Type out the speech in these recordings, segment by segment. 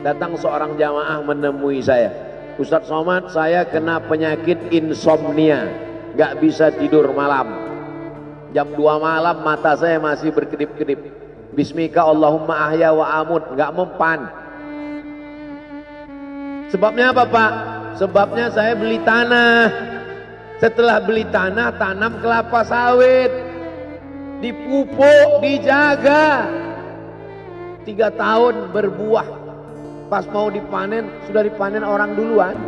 datang seorang jamaah menemui saya. Ustadz Somad, saya kena penyakit insomnia, gak bisa tidur malam. Jam 2 malam mata saya masih berkedip-kedip. Bismika Allahumma ahya wa amut, gak mempan. Sebabnya apa Pak? Sebabnya saya beli tanah. Setelah beli tanah, tanam kelapa sawit, dipupuk, dijaga. 3 tahun berbuah. Pas mau dipanen, sudah dipanen orang duluan.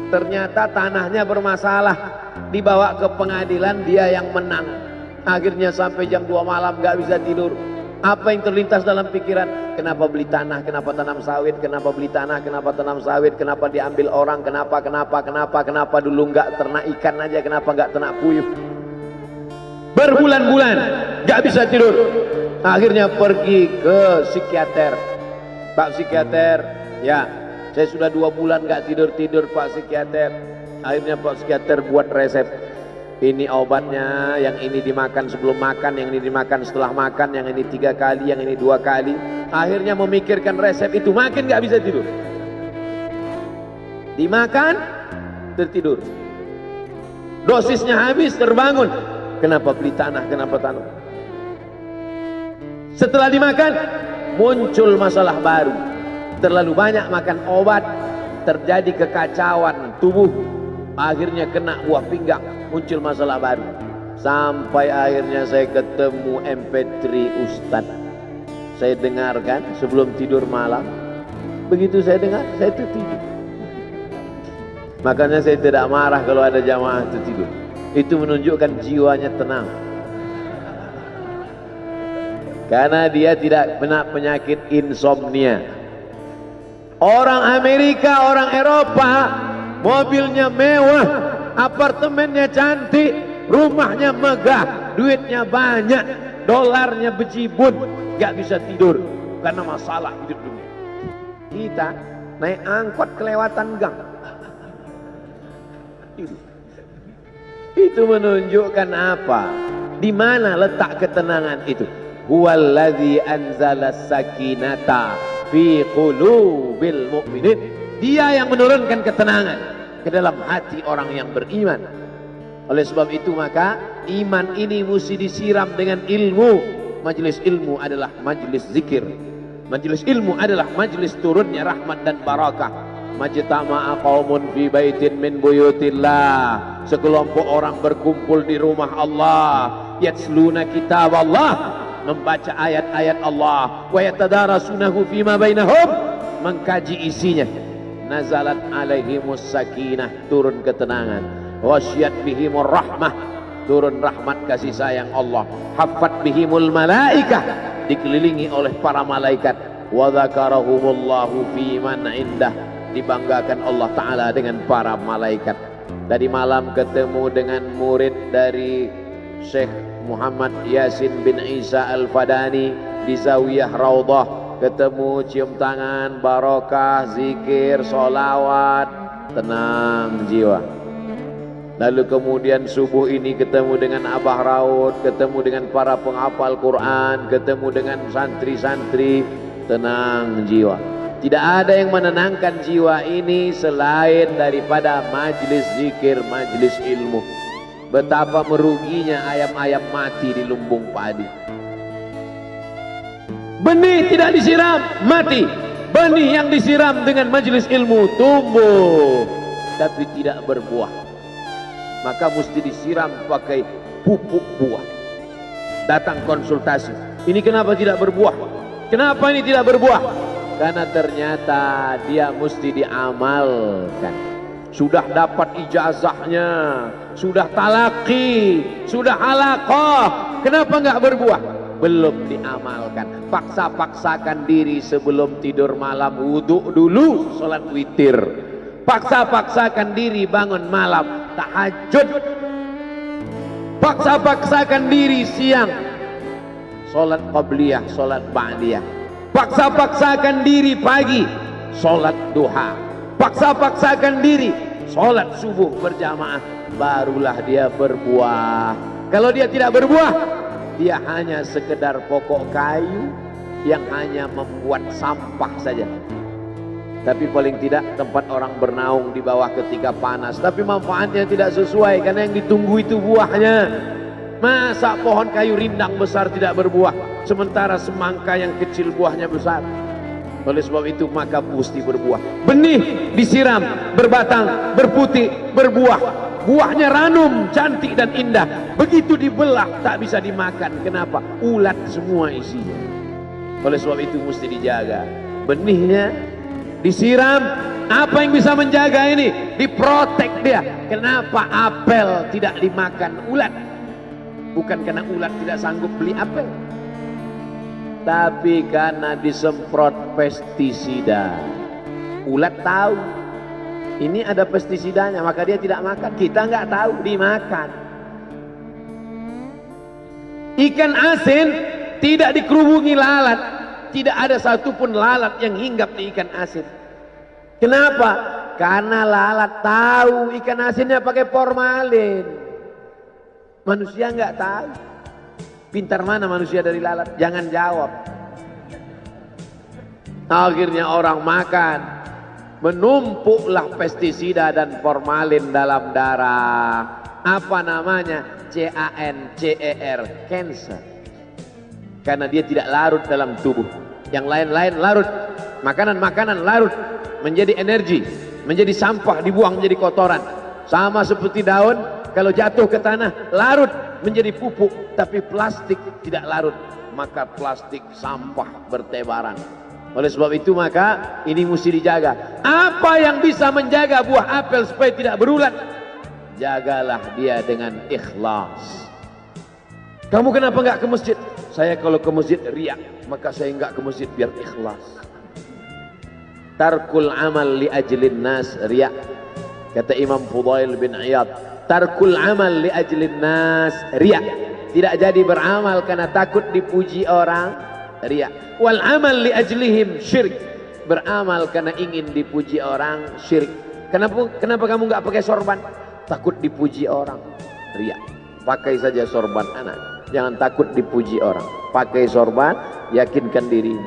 Ternyata tanahnya bermasalah. Dibawa ke pengadilan, dia yang menang. Akhirnya sampai jam 2 malam gak bisa tidur. Apa yang terlintas dalam pikiran? Kenapa beli tanah? Kenapa tanam sawit? Kenapa beli tanah? Kenapa tanam sawit? Kenapa diambil orang? Kenapa dulu gak ternak ikan aja? Kenapa gak ternak puyuh? Berbulan-bulan gak bisa tidur. Akhirnya pergi ke psikiater. Pak psikiater, ya saya sudah 2 bulan gak tidur-tidur Pak psikiater. Akhirnya Pak psikiater buat resep. Ini obatnya, yang ini dimakan sebelum makan, yang ini dimakan setelah makan, yang ini 3 kali, yang ini 2 kali. Akhirnya memikirkan resep itu, makin gak bisa tidur. Dimakan, tertidur. Dosisnya habis, terbangun. Kenapa beli tanah, kenapa tanam? Setelah dimakan, muncul masalah baru. Terlalu banyak makan obat, terjadi kekacauan tubuh. Akhirnya kena buah pinggang, muncul masalah baru. Sampai akhirnya saya ketemu MP3 Ustadz. Saya dengarkan sebelum tidur malam. Begitu saya dengar, saya tertidur. Makanya saya tidak marah kalau ada jamaah tertidur. Itu menunjukkan jiwanya tenang. Karena dia tidak kena penyakit insomnia. Orang Amerika, orang Eropa, mobilnya mewah, apartemennya cantik, rumahnya megah, duitnya banyak, dolarnya bejibun, gak bisa tidur karena masalah hidup dunia. Kita naik angkot kelewatan gang. Itu menunjukkan apa? Di mana letak ketenangan itu? Huwallazi anzala sakinata fi qulubil mu'minin. Dia yang menurunkan ketenangan ke dalam hati orang yang beriman. Oleh sebab itu maka iman ini mesti disiram dengan ilmu. Majelis ilmu adalah majelis zikir. Majelis ilmu adalah majelis turunnya rahmat dan barakah. Majtama'a qaumun fi baitin min buyutillah. Sekelompok orang berkumpul di rumah Allah. Yatsluna kitab Allah, membaca ayat-ayat Allah. Wa yatadarasunahu fima bainahum, mengkaji isinya. Nazalat alaihimus sakinah, turun ketenangan. Wasyat bihimur rahmah, turun rahmat kasih sayang Allah. Haffat bihimul malaikah, dikelilingi oleh para malaikat. Wa dzakarahumullahu fi man indah, dibanggakan Allah Ta'ala dengan para malaikat. Tadi malam ketemu dengan murid dari Syekh Muhammad Yasin bin Isa Al-Fadani di Zawiyah Raudhah. Ketemu, cium tangan, barokah, zikir, sholawat, tenang jiwa. Lalu kemudian subuh ini ketemu dengan Abah Raud, ketemu dengan para penghafal Quran, ketemu dengan santri-santri, tenang jiwa. Tidak ada yang menenangkan jiwa ini selain daripada majlis zikir, majlis ilmu. Betapa meruginya ayam-ayam mati di lumbung padi. Benih tidak disiram, mati. Benih yang disiram dengan majlis ilmu tumbuh, tapi tidak berbuah. Maka mesti disiram pakai pupuk buah. Datang konsultasi. Ini kenapa tidak berbuah? Kenapa ini tidak berbuah? Karena ternyata dia mesti diamalkan. Sudah dapat ijazahnya, sudah talaqi, sudah halaqah, kenapa nggak berbuah? Belum diamalkan. Paksa-paksakan diri sebelum tidur malam, wudhu dulu, sholat witir. Paksa-paksakan diri bangun malam, tahajud. Paksa-paksakan diri siang, sholat qabliyah, sholat ba'diyah. Paksa-paksakan diri pagi, sholat duha. Paksa-paksakan diri, sholat subuh berjamaah. Barulah dia berbuah. Kalau dia tidak berbuah, dia hanya sekedar pokok kayu, yang hanya membuat sampah saja. Tapi paling tidak tempat orang bernaung di bawah ketika panas, tapi manfaatnya tidak sesuai karena yang ditunggu itu buahnya. Masa pohon kayu rindang besar tidak berbuah, sementara semangka yang kecil buahnya besar? Oleh sebab itu maka mesti berbuah. Benih disiram, berbatang, berputih, berbuah. Buahnya ranum, cantik dan indah. Begitu dibelah tak bisa dimakan. Kenapa? Ulat semua isinya. Oleh sebab itu mesti dijaga. Benihnya disiram. Apa yang bisa menjaga ini? Diprotek dia. Kenapa apel tidak dimakan ulat? Bukan karena ulat tidak sanggup beli apel, tapi karena disemprot pestisida. Ulat tahu ini ada pestisidanya, maka dia tidak makan. Kita nggak tahu, dimakan. Ikan asin tidak dikerubungi lalat. Tidak ada satupun lalat yang hinggap di ikan asin. Kenapa? Karena lalat tahu ikan asinnya pakai formalin. Manusia nggak tahu. Pintar mana manusia dari lalat? Jangan jawab. Akhirnya orang makan, menumpuklah pestisida dan formalin dalam darah. Apa namanya? CANCER, cancer. Karena dia tidak larut dalam tubuh. Yang lain-lain larut. Makanan-makanan larut menjadi energi, menjadi sampah, dibuang menjadi kotoran. Sama seperti daun, kalau jatuh ke tanah larut menjadi pupuk, tapi plastik tidak larut, maka plastik sampah bertebaran. Oleh sebab itu maka ini mesti dijaga. Apa yang bisa menjaga buah apel supaya tidak berulat? Jagalah dia dengan ikhlas. Kamu kenapa nggak ke masjid? Saya kalau ke masjid riak, maka saya nggak ke masjid biar ikhlas. Tarkul amal li ajlin nas riak. Kata Imam Fudail bin Iyad, tarkul amal li ajlin nas riak. Tidak jadi beramal karena takut dipuji orang, riak. Wal amal li ajlihim syirik. Beramal karena ingin dipuji orang, syirik. Kenapa kamu nggak pakai sorban? Takut dipuji orang, riak. Pakai saja sorban anak, jangan takut dipuji orang. Pakai sorban, yakinkan dirimu.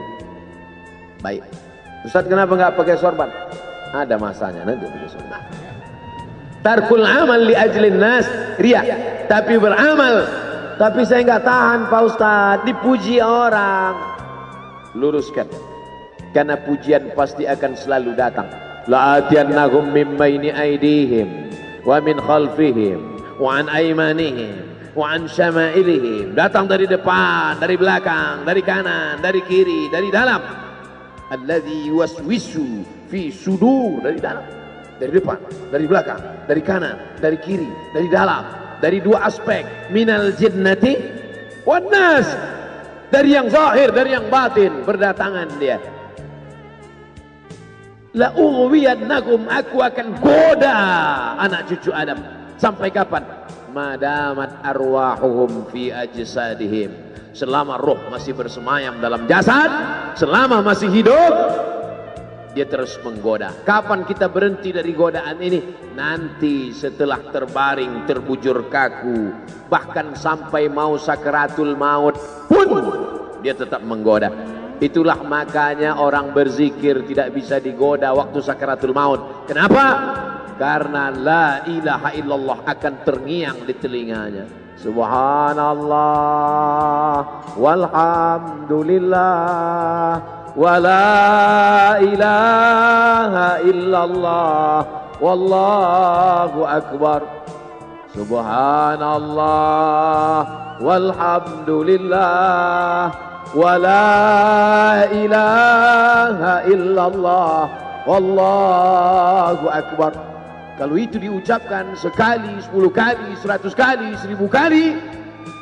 Baik. Ustaz, kenapa nggak pakai sorban? Ada masanya nanti pakai sorban. Tarkul amal li ajlin nas riya. Tapi beramal, tapi saya nggak tahan Pak Ustaz, dipuji orang. Luruskan, karena pujian pasti akan selalu datang. La'atiyannahum min baini aydihim wa min khalfihim wa an aymanihim wa an syama'ilihim. Datang dari depan, dari belakang, dari kanan, dari kiri, dari dalam. Alladzi yuwaswisu fi sudur, dari dalam, dari depan, dari belakang, dari kanan, dari kiri, dari dalam, dari dua aspek, minal jinnati wan nas, dari yang zahir, dari yang batin, berdatangan dia. La ughwiyannakum, aku akan goda anak cucu Adam. Sampai kapan? Madamat arwahuhum fi ajsadihim, selama roh masih bersemayam dalam jasad, selama masih hidup, dia terus menggoda. Kapan kita berhenti dari godaan ini? Nanti setelah terbaring, terbujur kaku, bahkan sampai mau sakaratul maut pun dia tetap menggoda. Itulah makanya orang berzikir tidak bisa digoda waktu sakaratul maut. Kenapa? Karena la ilaha illallah akan terngiang di telinganya. Subhanallah walhamdulillah wa la ilaha illallah wallahu akbar. Subhanallah walhamdulillah wa la ilaha illallah wallahu akbar. Kalau itu diucapkan sekali, 10 kali, 100 kali, 1000 kali,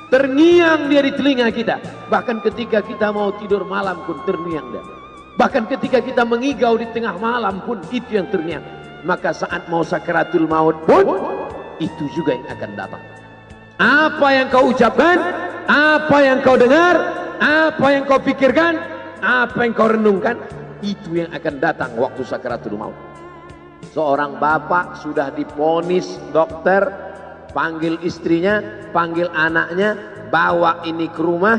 terngiang dia di telinga kita. Bahkan ketika kita mau tidur malam pun terngiang dia. Bahkan ketika kita mengigau di tengah malam pun itu yang terngiang. Maka saat mau sakaratul maut pun itu juga yang akan datang. Apa yang kau ucapkan, apa yang kau dengar, apa yang kau pikirkan, apa yang kau renungkan, itu yang akan datang waktu sakaratul maut. Seorang bapak sudah diponis dokter, panggil istrinya, panggil anaknya, bawa ini ke rumah,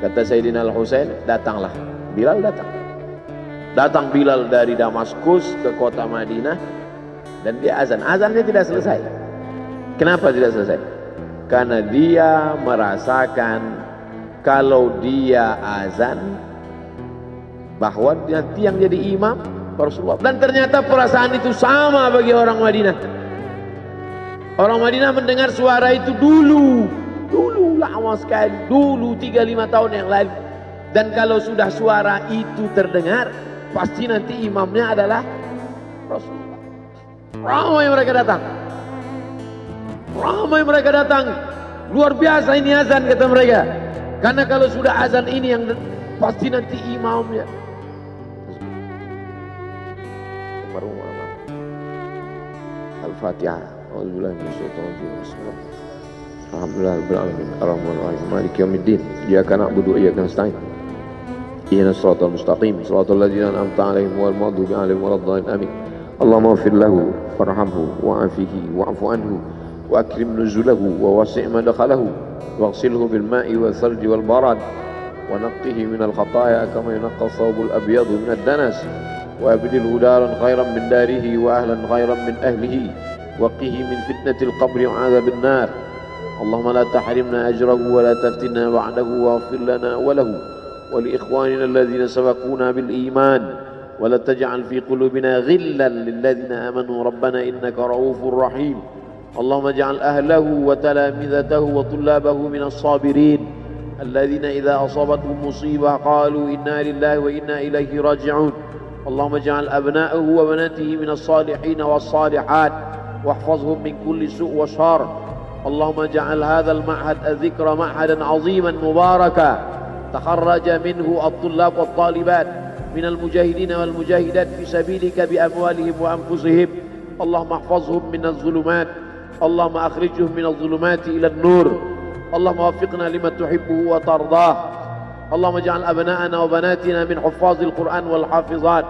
Kata Sayyidina Al-Husain, datanglah. Bilal datang. Datang Bilal dari Damaskus ke kota Madinah dan dia azan. Azannya tidak selesai. Kenapa tidak selesai? Karena dia merasakan kalau dia azan bahwa nanti yang jadi imam Rasulullah. Dan ternyata perasaan itu sama bagi orang Madinah. Orang Madinah mendengar suara itu dulu lama sekali, dulu 3-5 tahun yang lalu. Dan kalau sudah suara itu terdengar, pasti nanti imamnya adalah Rasulullah. Ramai mereka datang. Ramai mereka datang. Luar biasa ini azan, kata mereka. Karena kalau sudah azan ini yang pasti nanti imamnya. Al-Fatihah. A'udzubillahi minasyaitonir rajim. Alhamdulillahirabbil alamin. Arrahmanir rahim. Maliki yaumiddin. Iyyaka na'budu wa iyyaka nasta'in. Ihdinas siratal mustaqim. Shiratal ladzina an'amta 'alaihim ghairil maghdubi 'alaihim waladdallin. Amin. Allahumma ighfir lahu warhamhu wa'afihi wa'fu anhu wa akrim nuzulahu wa wasi' madkhalahu waghsilhu bil ma'i wal thalji wal barad wa naqqihi minal khataaya kama yunqqa ath-thawbul abyadu minad danas wa abdilhu daran khairan min darihi wa ahlan khairan min ahlihi wa qihi min fitnatil qabri wa 'adzabil nar. Allahumma la tahrimna ajrahu wa la taftinna ba'dahu waghfir lana wa lahu wa li ikhwanina alladhina sabaquna bil iman wa la taj'al fi qulubina ghillan lil ladzina amanu rabbana innaka ra'ufur rahim. Allahumma ij'al ahlahu wa talamidatahu wa tullabahu minas sabirin alladhina idza asabatuhum musibah qalu inna lillahi wa inna ilaihi raji'un. Allahumma ij'al abna'ahu wa banatihi minas salihin was salihat واحفظهم من كل سوء وشر. اللهم اجعل هذا المعهد الذكر معهدا عظيما مباركا تخرج منه الطلاب والطالبات من المجاهدين والمجاهدات في سبيلك بأموالهم وأنفسهم. اللهم احفظهم من الظلمات. اللهم أخرجهم من الظلمات إلى النور. اللهم وفقنا لما تحبه وترضاه. اللهم اجعل أبناءنا وبناتنا من حفاظ القرآن والحافظات.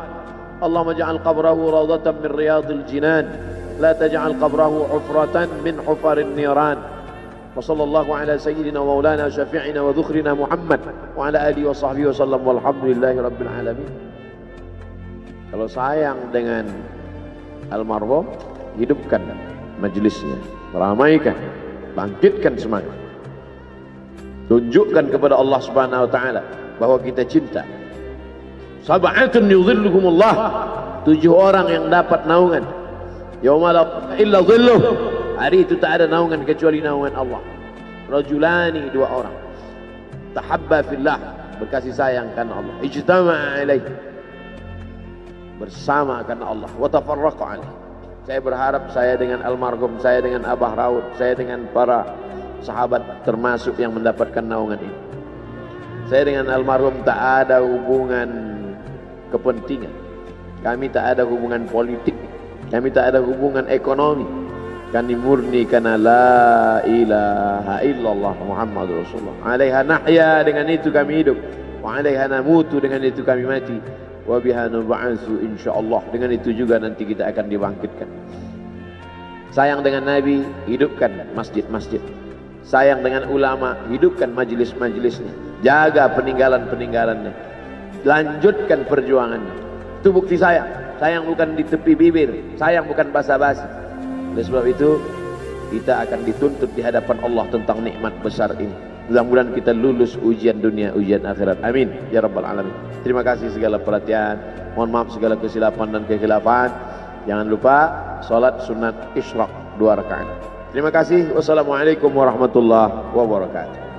اللهم اجعل قبره روضة من رياض الجنان لا تجعل قبره حفرة من حفر النيران. وصلى الله على سيدنا ومولانا شفيعنا وذخرنا محمد وعلى آله وصحبه وسلم والحمد لله رب العالمين. Kalau sayang dengan almarhum, hidupkan majelisnya, ramaikan, bangkitkan semangat, tunjukkan kepada Allah Subhanahu wa taala bahwa kita cinta. Sab'atun yudhilluhumullah, 7 orang yang dapat naungan yauma la illa dhilluh, hari itu tak ada naungan kecuali naungan Allah. Rajulani, 2 orang, tahabba fillah, berkasih sayang karena Allah, ijtama'a alaih, bersama karena Allah, wa tafarraqa alaih. Saya berharap saya dengan almarhum, saya dengan Abah Raud, saya dengan para sahabat termasuk yang mendapatkan naungan ini. Saya dengan almarhum tak ada hubungan kepentingan, kami tak ada hubungan politik, kami tak ada hubungan ekonomi. Kami murni karena la ilaha illallah Muhammadur Rasulullah. Alaiha nahya, dengan itu kami hidup. Wa alaiha namutu, dengan itu kami mati. Wa biha nub'atsu insyaallah, dengan itu juga nanti kita akan dibangkitkan. Sayang dengan Nabi, hidupkan masjid-masjid. Sayang dengan ulama, hidupkan majelis-majelisnya. Jaga peninggalan-peninggalannya. Lanjutkan perjuangannya. Itu bukti sayang. Sayang bukan di tepi bibir, sayang bukan basa-basi. Oleh sebab itu kita akan dituntut di hadapan Allah tentang nikmat besar ini. Mudah-mudahan kita lulus ujian dunia, ujian akhirat. Amin ya rabbal alamin. Terima kasih segala perhatian. Mohon maaf segala kesilapan dan kekhilafan. Jangan lupa salat sunat isyraq 2 rakaat. Terima kasih. Wassalamualaikum warahmatullahi wabarakatuh.